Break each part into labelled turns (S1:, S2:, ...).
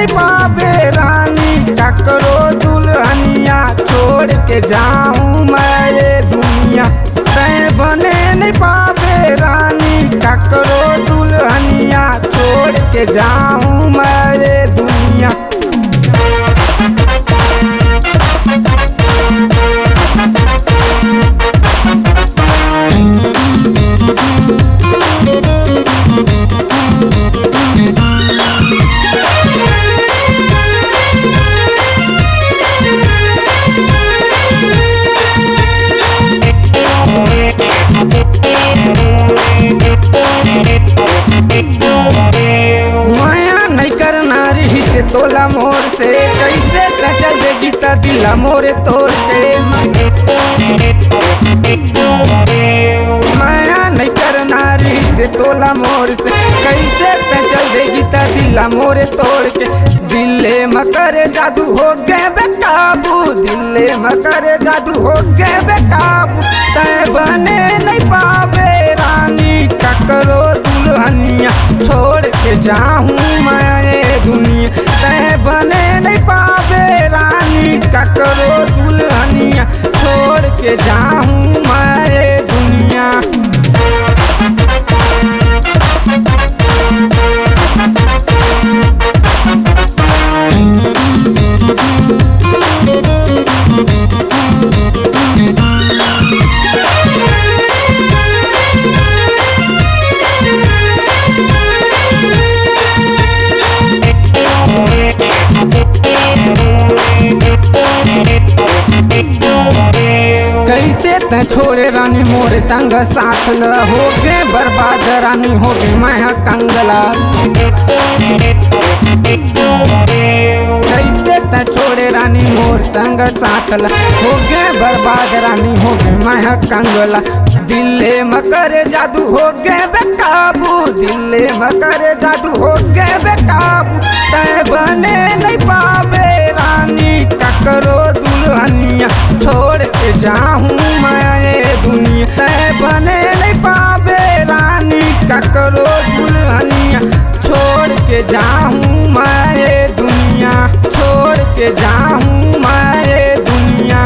S1: नहीं पावे रानी ककरो दुल्हनिया छोड़ के जाऊं मैं ये दुनिया। तय बने नहीं पावे रानी ककरो दुल्हनिया छोड़ के जाऊं मैं ये दुनिया। माया नहीं करना रही से तोला मोर से कैसे चल देगी ता दिला मोरे तोड़ के। माया नहीं करना रही से तोला मोर से कैसे चल देगी ता दिला मोरे तोड़ के। दिले मकर जादू हो गए बेकाबू, दिले मकर जादू हो गए बेकाबू। तय बने नहीं पावे रानी ककरो दुल्हनिया छोड़ के जाऊं मैं ये दुनिया। तय बने नहीं पावे रानी ककरो दुल्हनिया छोड़ के जाऊं मैं ये दुनिया। कैसे त छोड़े रानी मोरे संग साथ ल हो गए बर्बाद रानी हो गई मैं कंगला। कैसे त छोड़े रानी मोर संग साथ ल हो गए बर्बाद रानी हो गई मैं कंगला। दिले मकर जादू हो गए बेकाबू, दिले मकर जादू हो गए बेकाबू। तय बने नहीं पावे रानी ककरो दुल्हनिया छोड़ के जाऊं मैं ये दुनिया। तय बने नहीं पावे रानी ककरो दुल्हनिया छोड़ के जाऊं मैं ये दुनिया। छोड़ के जाऊं मैं ये दुनिया,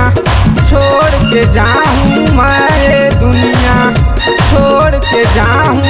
S1: छोड़ के जाऊं मैं ये दुनिया, छोड़ के जाऊं